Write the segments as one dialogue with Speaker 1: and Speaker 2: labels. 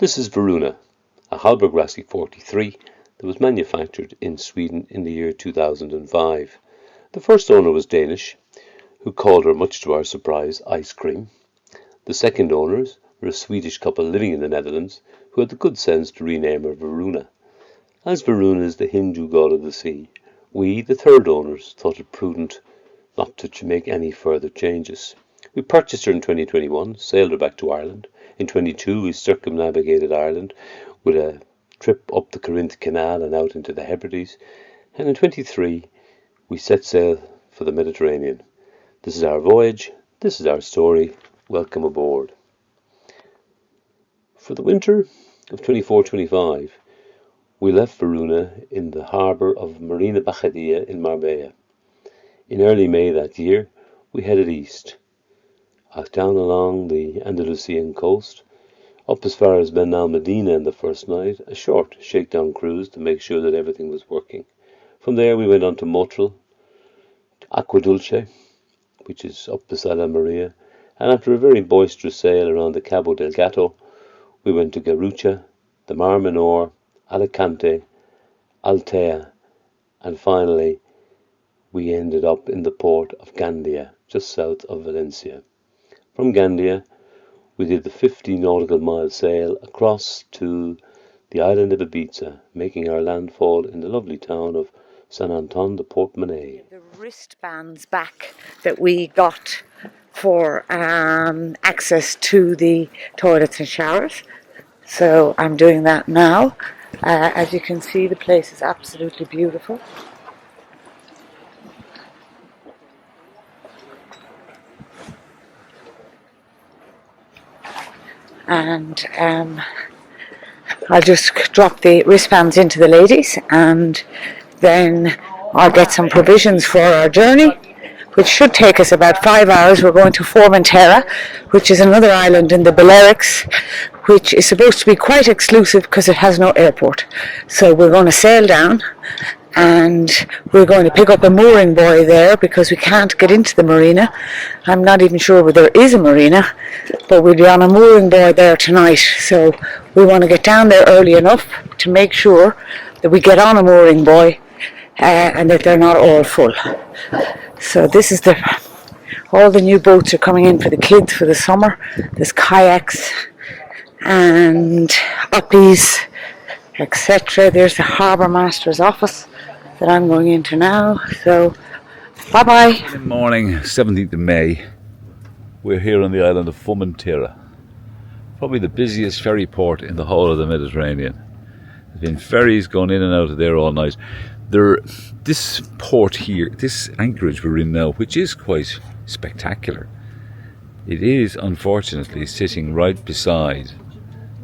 Speaker 1: This is Varuna, a Hallberg 43 that was manufactured in Sweden in the year 2005. The first owner was Danish, who called her, much to our surprise, ice cream. The second owners were a Swedish couple living in the Netherlands who had the good sense to rename her Varuna. As Varuna is the Hindu god of the sea, we, the third owners, thought it prudent not to make any further changes. We purchased her in 2021, sailed her back to Ireland. In 22, we circumnavigated Ireland with a trip up the Corinth Canal and out into the Hebrides. And in 23, we set sail for the Mediterranean. This is our voyage. This is our story. Welcome aboard. For the winter of 24-25, we left Varuna in the harbour of Marina Baccadia in Marbella. In early May that year, we headed east, down along the Andalusian coast, up as far as Ben Al Medina in the first night, a short shakedown cruise to make sure that everything was working. From there we went on to Motril, to Aqua Dulce, which is up beside Almeria, and after a very boisterous sail around the Cabo del Gato, we went to Garrucha, the Mar Menor, Alicante, Altea, and finally we ended up in the port of Gandia, just south of Valencia. From Gandia, we did the 50 nautical mile sail across to the island of Ibiza, making our landfall in the lovely town of San Anton de Portmanet.
Speaker 2: The wristbands back that we got for access to the toilets and showers. So I'm doing that now. As you can see, the place is absolutely beautiful. And I'll just drop the wristbands into the ladies, and then I'll get some provisions for our journey, which should take us about 5 hours. We're going to Formentera, which is another island in the Balearics, which is supposed to be quite exclusive because it has no airport. So we're going to sail down, and we're going to pick up a mooring buoy there because we can't get into the marina. I'm not even sure whether there is a marina, but we'll be on a mooring buoy there tonight. So we want to get down there early enough to make sure that we get on a mooring buoy and that they're not all full. So this is all the new boats are coming in for the kids for the summer. There's kayaks and uppies, etc. There's the harbour master's office that I'm going into now. So bye bye.
Speaker 3: Good morning, 17th of May. We're here on the island of Formentera, probably the busiest ferry port in the whole of the Mediterranean. There's been ferries going in and out of there all night. This port here, this anchorage we're in now, which is quite spectacular, it is unfortunately sitting right beside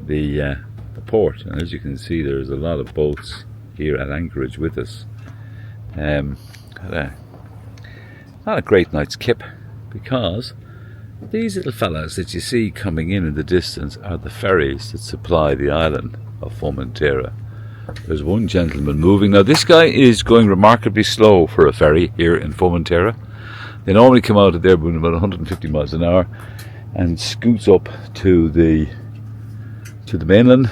Speaker 3: the port, and as you can see there's a lot of boats here at anchorage with us. Not a great night's kip, because these little fellas that you see coming in the distance are the ferries that supply the island of Formentera. There's one gentleman moving. Now this guy is going remarkably slow for a ferry here in Formentera. They normally come out of there with about 150 miles an hour and scoots up to the mainland.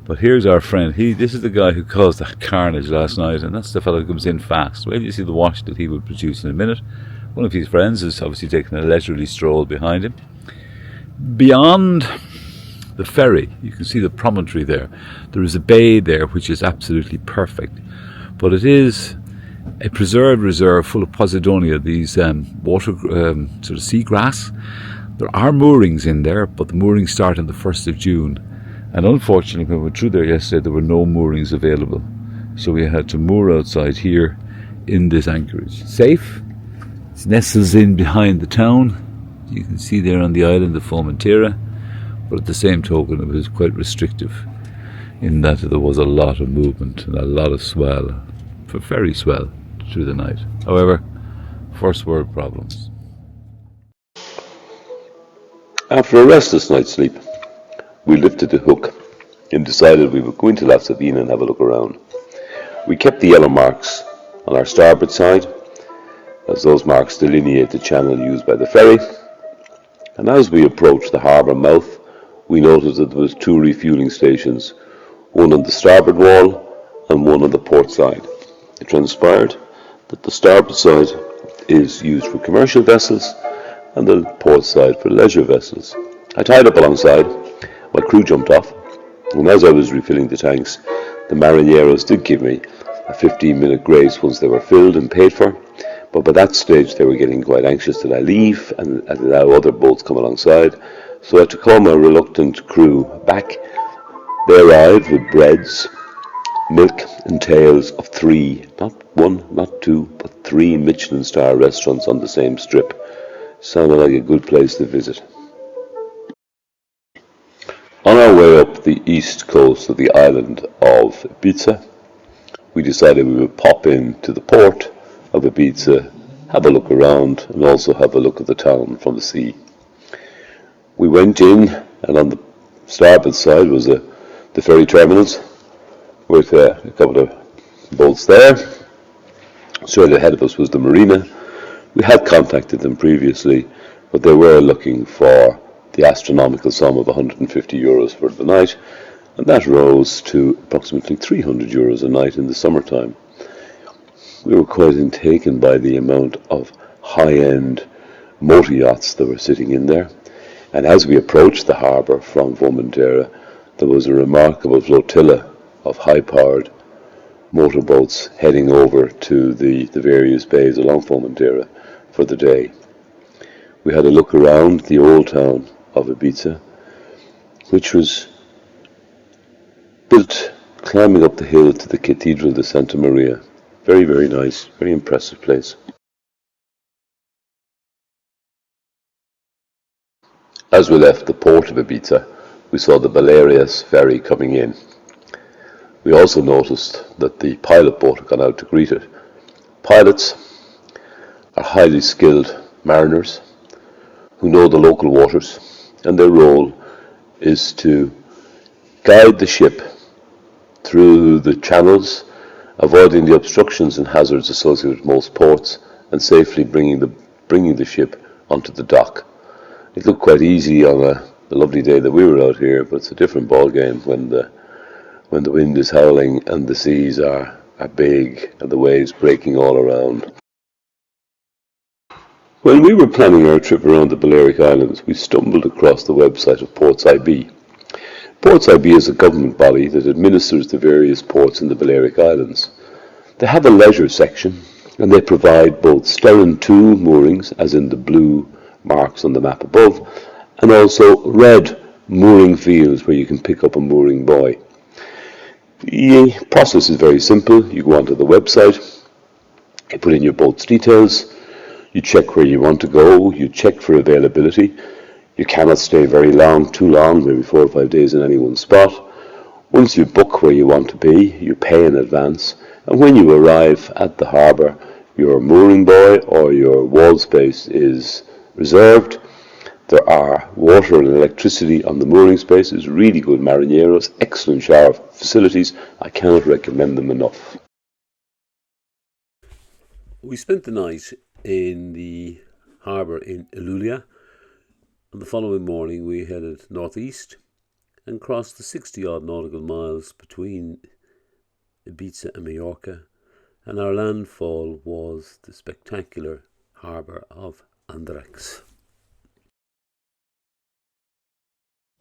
Speaker 3: But here's our friend. This is the guy who caused the carnage last night, and that's the fellow who comes in fast. Well, you see the wash that he will produce in a minute. One of his friends is obviously taking a leisurely stroll behind him. Beyond the ferry, you can see the promontory there. There is a bay there which is absolutely perfect, but it is a preserved reserve full of Posidonia, these water sort of seagrass. There are moorings in there, but the moorings start on the 1st of June. And unfortunately, when we went through there yesterday, there were no moorings available. So we had to moor outside here in this anchorage. Safe. It nestles in behind the town. You can see there on the island of Formentera. But at the same token, it was quite restrictive in that there was a lot of movement and a lot of swell, for ferry swell, through the night. However, first world problems.
Speaker 1: After a restless night's sleep, we lifted the hook and decided we would go into La Sabina and have a look around. We kept the yellow marks on our starboard side, as those marks delineate the channel used by the ferry, and as we approached the harbour mouth, we noticed that there was two refueling stations, one on the starboard wall and one on the port side. It transpired that the starboard side is used for commercial vessels and the port side for leisure vessels. I tied up alongside, my crew jumped off, and as I was refilling the tanks, the marineros did give me a 15-minute grace once they were filled and paid for, but by that stage they were getting quite anxious that I leave and allow other boats come alongside, so I had to call my reluctant crew back. They arrived with breads, milk and tales of three, not one, not two, but three Michelin star restaurants on the same strip. Sounded like a good place to visit. On our way up the east coast of the island of Ibiza, we decided we would pop in to the port of Ibiza, have a look around, and also have a look at the town from the sea. We went in, and on the starboard side was the ferry terminals, with a couple of boats there. Straight ahead of us was the marina. We had contacted them previously, but they were looking for the astronomical sum of €150 for the night, and that rose to approximately €300 a night in the summertime. We were quite taken by the amount of high-end motor yachts that were sitting in there, and as we approached the harbour from Formentera, there was a remarkable flotilla of high-powered motorboats heading over to the various bays along Formentera for the day. We had a look around the old town of Ibiza, which was built climbing up the hill to the Cathedral de Santa Maria. Very, very nice, very impressive place. As we left the port of Ibiza, we saw the Balearics ferry coming in. We also noticed that the pilot boat had gone out to greet it. Pilots are highly skilled mariners who know the local waters, and their role is to guide the ship through the channels, avoiding the obstructions and hazards associated with most ports, and safely bringing the ship onto the dock. It looked quite easy on the lovely day that we were out here, but it's a different ball game when the wind is howling and the seas are big and the waves breaking all around. When we were planning our trip around the Balearic Islands, we stumbled across the website of Ports IB. Ports IB is a government body that administers the various ports in the Balearic Islands. They have a leisure section, and they provide both Sterren 2 moorings, as in the blue marks on the map above, and also red mooring fields where you can pick up a mooring buoy. The process is very simple. You go onto the website, you put in your boat's details, you check where you want to go, you check for availability. You cannot stay very long, too long, maybe 4 or 5 days in any one spot. Once you book where you want to be, you pay in advance, and when you arrive at the harbour, your mooring buoy or your wall space is reserved. There are water and electricity on the mooring spaces, really good marineros, excellent shower facilities. I cannot recommend them enough. We spent the night in the harbour in Elulia. On the following morning we headed northeast and crossed the 60-odd nautical miles between Ibiza and Mallorca, and our landfall was the spectacular harbour of Balearics.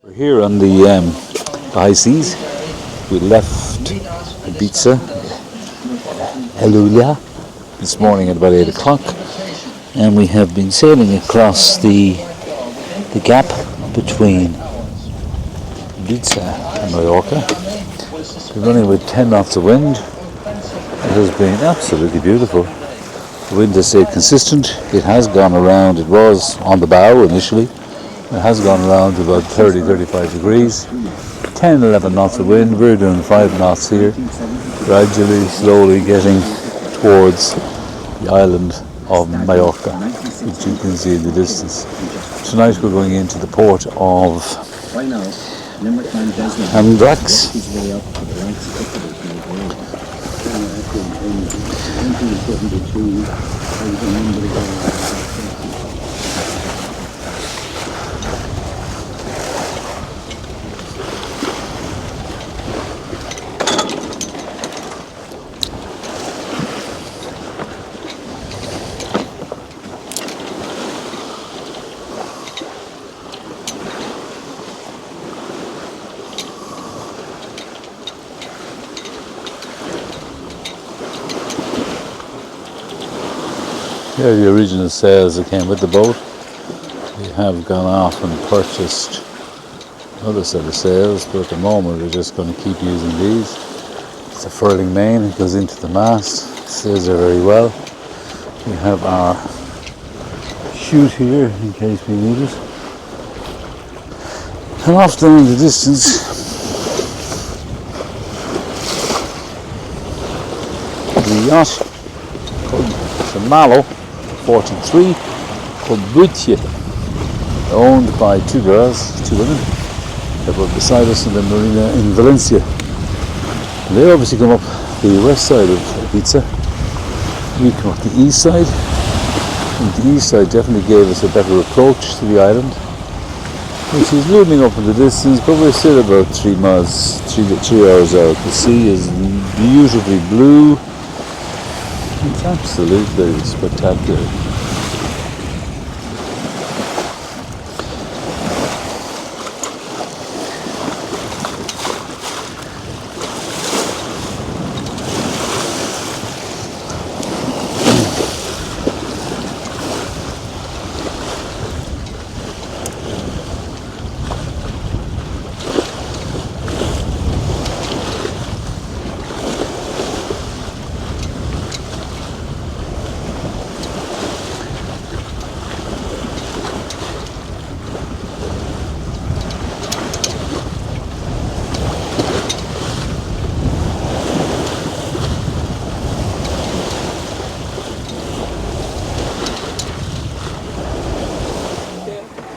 Speaker 3: We're here on the high seas. We left Ibiza, Elulia, this morning at about 8 o'clock, and we have been sailing across the gap between Ibiza and Mallorca. We're running with 10 knots of wind. It has been absolutely beautiful. The wind has stayed consistent. It has gone around. It was on the bow initially. It has gone around to about 30-35 degrees. 10-11 knots of wind. We're doing 5 knots here, gradually, slowly getting towards the island of Mallorca, which you can see in the distance. Tonight we're going into the port of Balearics. Here are the original sails that came with the boat. We have gone off and purchased another set of sails, but at the moment we're just going to keep using these. It's a furling main, it goes into the mast, it sails there very well. We have our chute here in case we need it. And off down in the distance, the yacht called the Malo 43 called Butje, owned by two girls, two women. They're both beside us in the marina in Valencia. And they obviously come up the west side of Ibiza. We come up the east side. And the east side definitely gave us a better approach to the island, which is looming up in the distance, but we're still about 3 miles, 3 hours out. The sea is beautifully blue. It's absolutely spectacular.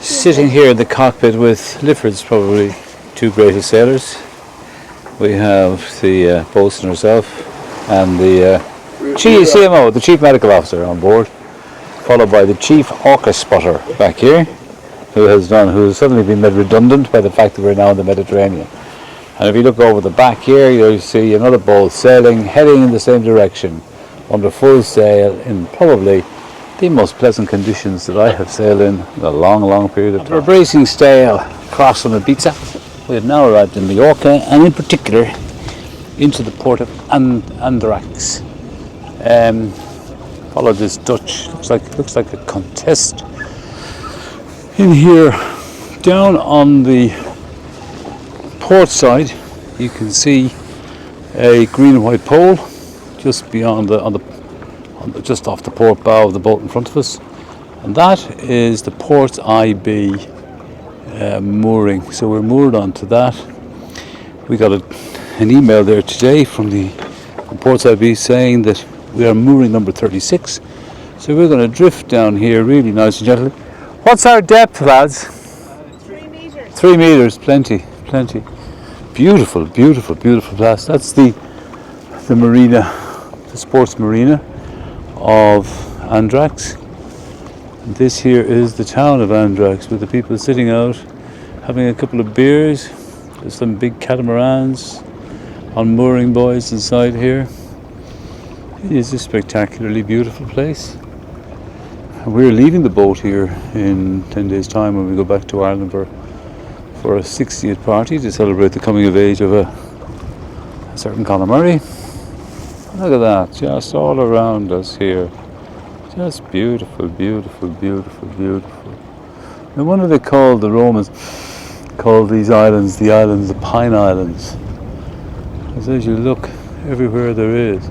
Speaker 3: Sitting here in the cockpit with Lifford's probably two greatest sailors. We have the boatswain herself and the CMO, the Chief Medical Officer on board, followed by the Chief Orca Spotter back here, who has suddenly been made redundant by the fact that we're now in the Mediterranean. And if you look over the back here, you'll see another boat sailing, heading in the same direction, under full sail in probably the most pleasant conditions that I have sailed in a long, long period of time. We're bracing sail across from Ibiza. We have now arrived in Mallorca, and in particular into the port of Andrax. Follow this Dutch. Looks like a contest. In here, down on the port side, you can see a green and white pole just beyond just off the port bow of the boat in front of us, and that is the Ports IB mooring. So we're moored onto that. We got an email there today from the Ports IB saying that we are mooring number 36. So we're going to drift down here really nice and gently. What's our depth, lads?
Speaker 4: 3 meters.
Speaker 3: 3 meters, plenty. Beautiful place. That's the marina, the sports marina of Andrax. And this here is the town of Andrax, with the people sitting out having a couple of beers. There's some big catamarans on mooring buoys inside here. It is a spectacularly beautiful place. And we're leaving the boat here in 10 days' time when we go back to Ireland for a 60th party to celebrate the coming of age of a certain Conor Murray. Look at that, just all around us here. Just beautiful. No wonder they called the Romans, called these islands the Pine Islands. Because as you look everywhere there is,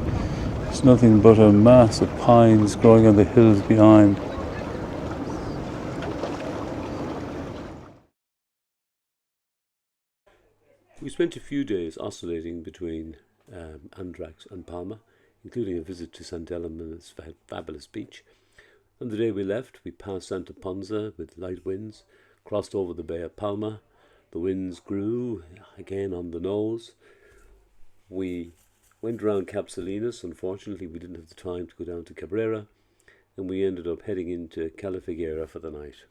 Speaker 3: it's nothing but a mass of pines growing on the hills behind.
Speaker 1: We spent a few days oscillating between Andrax and Palma, including a visit to St. Elemon's fabulous beach. On the day we left, we passed Santa Ponza with light winds, crossed over the Bay of Palma. The winds grew again on the nose. We went around Cap Salinas. Unfortunately, we didn't have the time to go down to Cabrera, and we ended up heading into Calafiguera for the night.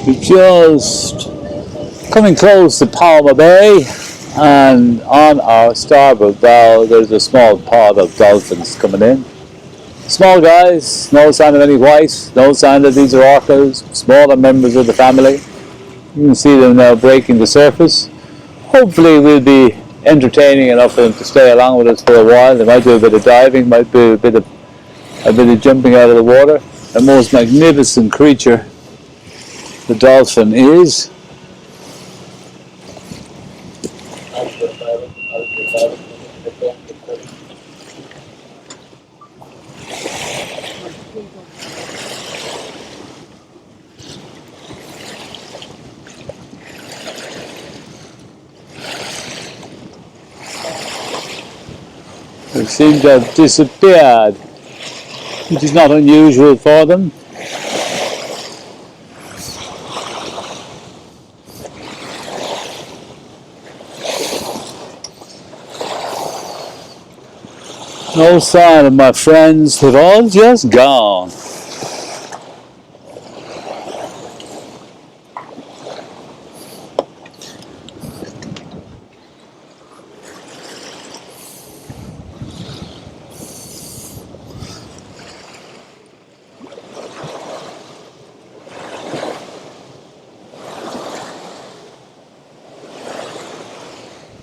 Speaker 3: We're just coming close to Palma Bay, and on our starboard bow there's a small pod of dolphins coming in. Small guys, no sign of any white, no sign that these are orcas, smaller members of the family. You can see them now breaking the surface. Hopefully we'll be entertaining enough for them to stay along with us for a while. They might do a bit of diving, might do a bit of jumping out of the water. The most magnificent creature the dolphin is. They seem to have disappeared, which is not unusual for them. No sign of my friends, they've all just gone.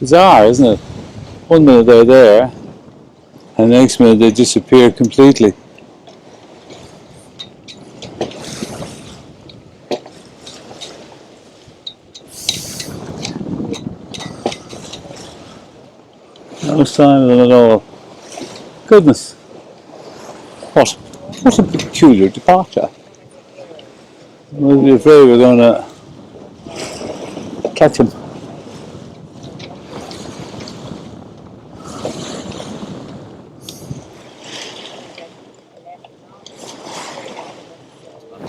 Speaker 3: Bizarre, isn't it? One minute they're there, and the next minute they disappear completely. No sign of them at all. Goodness. What a peculiar departure. We'll be afraid we're going to catch him.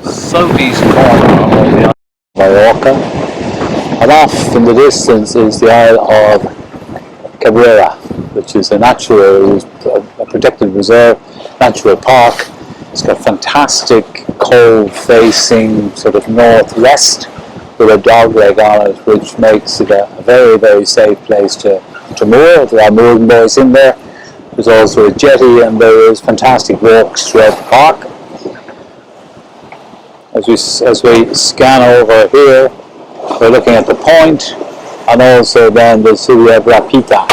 Speaker 3: Southeast corner of the island of Mallorca, and off in the distance is the Isle of Cabrera, which is a protected reserve, natural park. It's got fantastic cove facing sort of northwest with a dog leg on it, which makes it a very, very safe place to moor. There are mooring buoys in there. There's also a jetty, and there is fantastic walks throughout the park. As we scan over here, we're looking at the point, and also then the city of Rapita,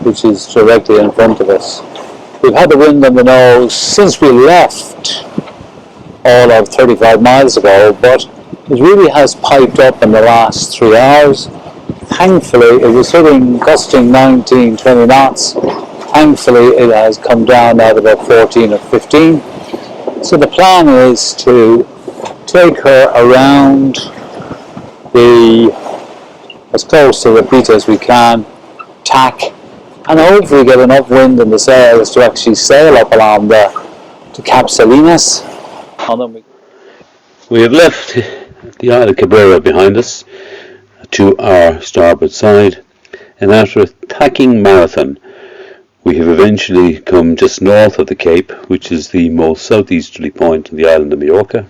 Speaker 3: which is directly in front of us. We've had the wind on the nose since we left all of 35 miles ago, but it really has piped up in the last 3 hours. Thankfully, it was gusting 19, 20 knots. Thankfully, it has come down now to about 14 or 15. So the plan is to take her around as close to Rapita as we can, tack, and hopefully get enough wind in the sails to actually sail up along to Cap Salinas.
Speaker 1: We have left the Isle of Cabrera behind us to our starboard side, and after a tacking marathon, we have eventually come just north of the Cape, which is the most southeasterly point in the island of Mallorca,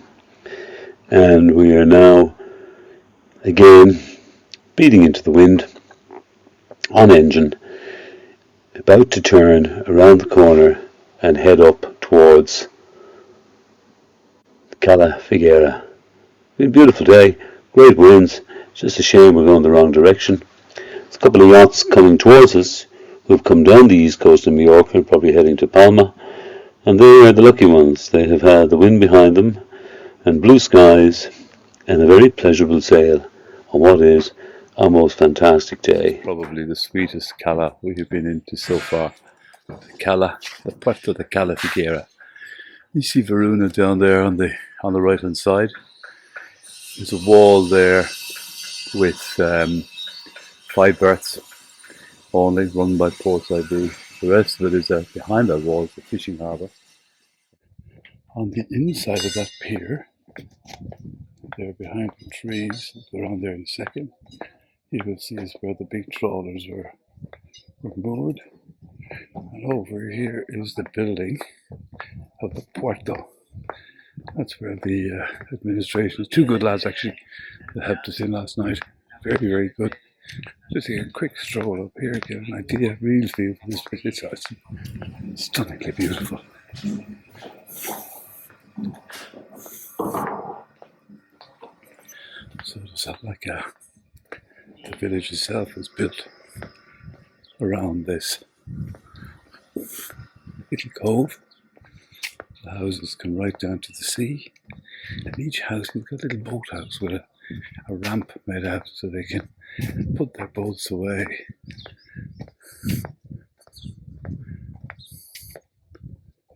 Speaker 1: and we are now again beating into the wind on engine, about to turn around the corner and head up towards Cala Figuera. It's a beautiful day, great winds. It's just a shame we're going the wrong direction. There's a couple of yachts coming towards us who've come down the east coast of Mallorca and probably heading to Palma, and they are the lucky ones. They have had the wind behind them and blue skies and a very pleasurable sail on what is a most fantastic day. Probably the sweetest cala we have been into so far. The Puerto de Cala Figuera. You see Varuna down there on the right hand side. There's a wall there with 5 berths only, run by Ports IB. The rest of it is behind that wall is the fishing harbour. On the inside of that pier, there behind the trees, we'll go around there in a second, you will see is where the big trawlers were moored. And over here is the building of the Puerto. That's where the administration, 2 good lads actually, that helped us in last night. Very, very good. Just take a quick stroll up here, get an idea, real feel for this place. It's stunningly beautiful. So it's like the village itself was built
Speaker 3: around this little cove. The houses come right down to the sea, and each house has got a little boathouse with a ramp made out so they can put their boats away.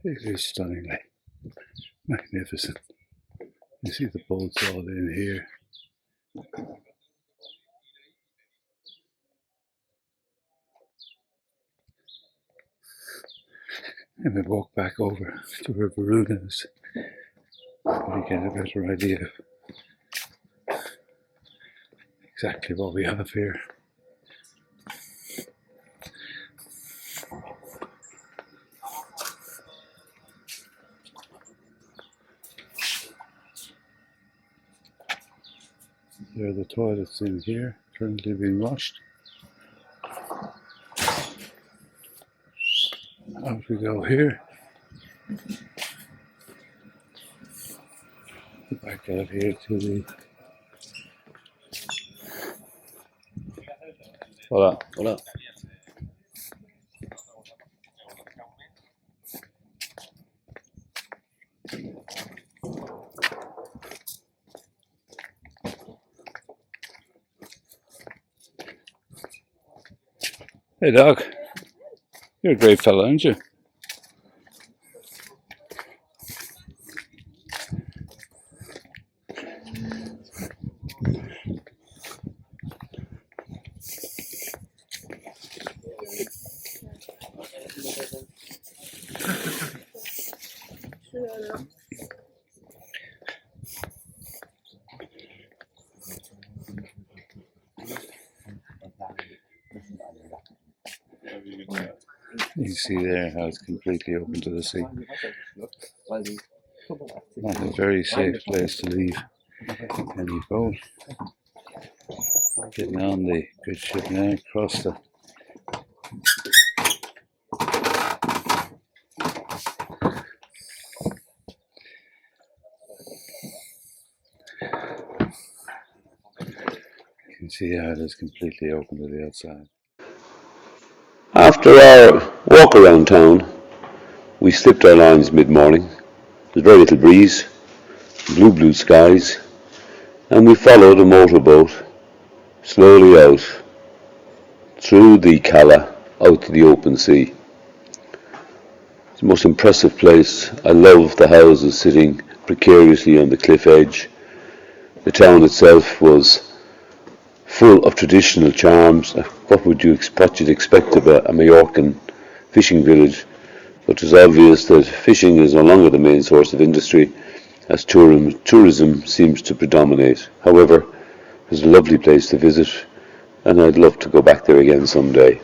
Speaker 3: It is stunningly magnificent. You see the boats all in here. And we walk back over to where Varuna is, we get a better idea of exactly what we have here. There are the toilets in here, currently being washed. Out we go here. Back out here to the... Voilà, voilà. Hey dog, you're a great fella, aren't you? You can see there how it's completely open to the sea. Not a very safe place to leave any boat. Getting on the good ship now, across the... You can see how it is completely open to the outside.
Speaker 1: After our walk around town, we slipped our lines mid-morning. There's very little breeze, blue skies, and we followed a motorboat slowly out through the Cala out to the open sea. It's the most impressive place. I love the houses sitting precariously on the cliff edge. The town itself was full of traditional charms. What you'd expect of a Majorcan fishing village, but it's obvious that fishing is no longer the main source of industry, as tourism seems to predominate. However, it's a lovely place to visit, and I'd love to go back there again someday.